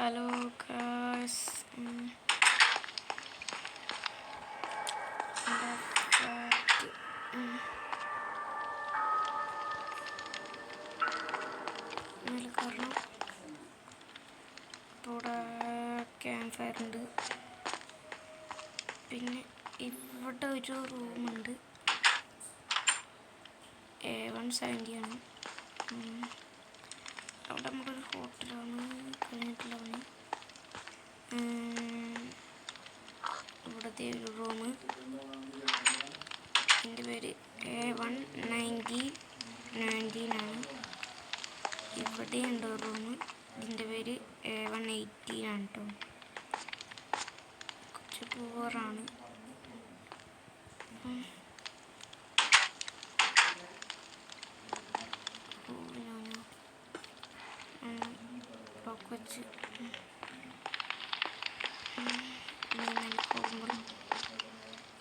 Hello guys. കാരണം ഇവിടെ camp fire ഉണ്ട്. പിന്നെ ഇവിടെ ഒരു റൂമുണ്ട്. A170 ആണ്. അവിടെ നമ്മളൊരു ഹോട്ടലാണ് കഴിഞ്ഞിട്ടുള്ളതാണ്. ഇവിടുത്തെ ഒരു റൂം, എൻ്റെ പേര് A119 ആണ്. ഇവിടെ ഉണ്ട് ഒരു റൂം, ഇതിൻ്റെ പേര് A180 ആണ് കേട്ടോ. കുറച്ച് പൂവറാണ്. വെച്ച്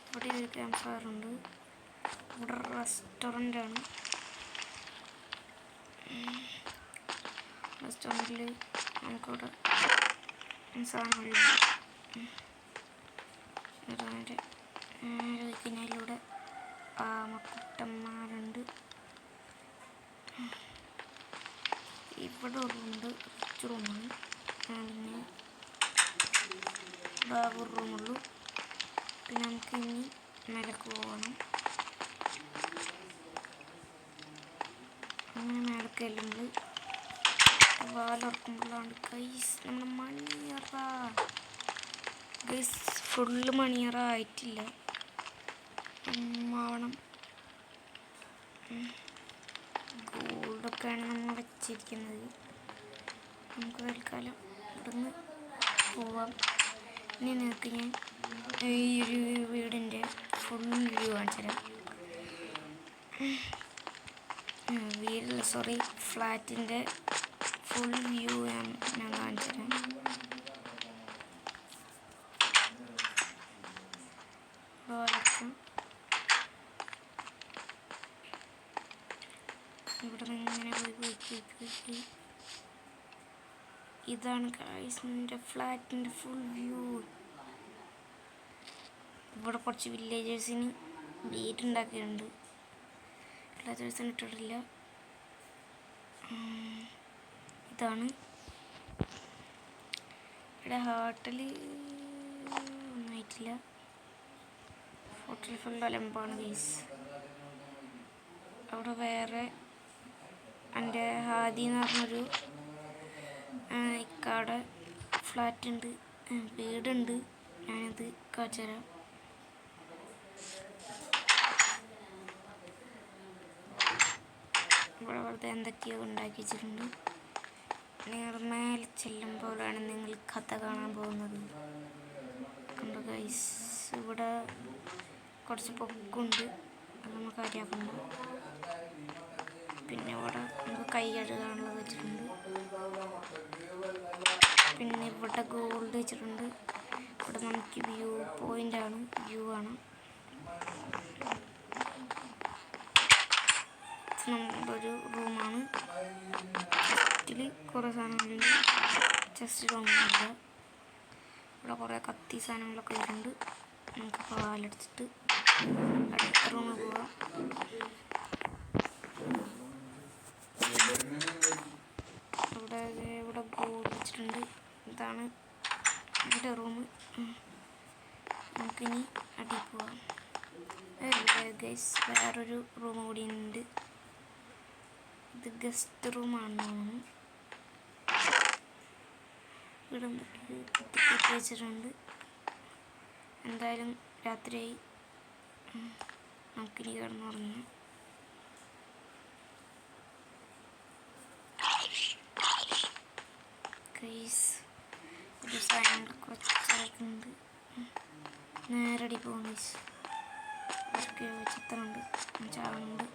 ഇവിടെ ഒരു ക്യാമ്പ് ഫയർ ഉണ്ട്. ഇവിടെ റെസ്റ്റോറൻ്റാണ്. റെസ്റ്റോറൻറ്റിൽ നമുക്കിവിടെ സാധനങ്ങളുണ്ട്. കഴിഞ്ഞാലൂടെ ആമക്കുട്ടന്മാരുണ്ട്. ഇവിടെ റൂമുണ്ട്, റിച്ച് റൂമാണ്. പിന്നെ ഒരു റൂമുള്ളൂ. പിന്നെ നമുക്ക് ഇനി മേലേക്ക് പോകണം. അങ്ങനെ മേലേക്ക് ചെല്ലുമ്പോൾ വാലുറക്കുമ്പോഴാണ് ഗൈസ് നമ്മുടെ മണിയറ. ഗൈസ് ഫുള്ള് മണിയറ ആയിട്ടില്ല, ആവണം. ഗോൾഡൊക്കെയാണ് നമ്മൾ വെച്ചിരിക്കുന്നത്. നമുക്ക് തൽക്കാലം ഇവിടുന്ന് പോവാം. ഇനി നിങ്ങൾക്ക് ഞാൻ ഈ ഒരു വീടിൻ്റെ ഫുൾ വ്യൂ കാണിച്ചു തരാം. ഫ്ലാറ്റിൻ്റെ ഫുൾ വ്യൂ ഞാൻ കാണിച്ചു തരാം. ഇവിടെ നിന്ന് ഇങ്ങനെ പോയി ഇതാണ് ഗൈസിൻ്റെ ഫ്ലാറ്റിൻ്റെ ഫുൾ വ്യൂ. ഇവിടെ കുറച്ച് വില്ലേജേഴ്സിന് വീടുണ്ടാക്കിയിട്ടുണ്ട്. വില്ലേജേഴ്സിന് ഇട്ടിട്ടില്ല. ഇതാണ് ഇവിടെ ഹോട്ടൽ ഒന്നായിട്ടില്ല. ഹോട്ടൽ ഫുൾ അലമ്പാണ് ഗൈസ്. അവിടെ വേറെ എൻ്റെ ഹാദി എന്ന് പറഞ്ഞൊരു ഇക്കാടെ ഫ്ലാറ്റ് ഉണ്ട്, വീടുണ്ട്. ഞാനത് കാണിച്ചു തരാം. ഇവിടെ വെറുതെ എന്തൊക്കെയോ ഉണ്ടാക്കി വെച്ചിട്ടുണ്ട്. നിങ്ങൾ മേലെ ചെല്ലുമ്പോഴാണ് നിങ്ങൾ കഥ കാണാൻ പോകുന്നത്. കണ്ടോ ഗൈസ്, ഇവിടെ കുറച്ച് പൊക്കുണ്ട്, അത് നമുക്ക് കാര്യമാക്കുന്നുണ്ട്. പിന്നെ ഇവിടെ നമുക്ക് കൈ കഴുകാനുള്ളത് വെച്ചിട്ടുണ്ട്. പിന്നെ ഇവിടെ ഗോൾഡ് വെച്ചിട്ടുണ്ട്. ഇവിടെ നമുക്ക് വ്യൂ പോയിൻ്റാണ്, വ്യൂ ആണ്. നമ്മളൊരു റൂമാണ്. ചെസ്റ്റിൽ കുറേ സാധനങ്ങളുണ്ട്. ചെസ്റ്റ് റൂമില്ല. ഇവിടെ കുറേ കത്തി സാധനങ്ങളൊക്കെ വരുന്നുണ്ട്. നമുക്ക് പാലെടുത്തിട്ട് അടുത്ത റൂമിൽ പോവാം. ഇവിടെ ഗോൾഡ് വെച്ചിട്ടുണ്ട്. ഇതാണ് എൻ്റെ റൂം. നമുക്കിനി അടിയിൽ പോവാം. ഗൈസ് വേറൊരു റൂം കൂടി ഉണ്ട്. ഇത് ഗസ്റ്റ് റൂമാണെന്ന് തോന്നുന്നു. ഇവിടെ കുത്തി വെച്ചിട്ടുണ്ട്. എന്തായാലും രാത്രിയായി, നമുക്കിനി കിടന്നുറങ്ങാം. ഗൈസ് ഒരു സാധനങ്ങൾ കുറച്ചുണ്ട്. നേരടി പോകും ഗൈസ്. ചിത്രമുണ്ട്, ചാവുന്നുണ്ട്.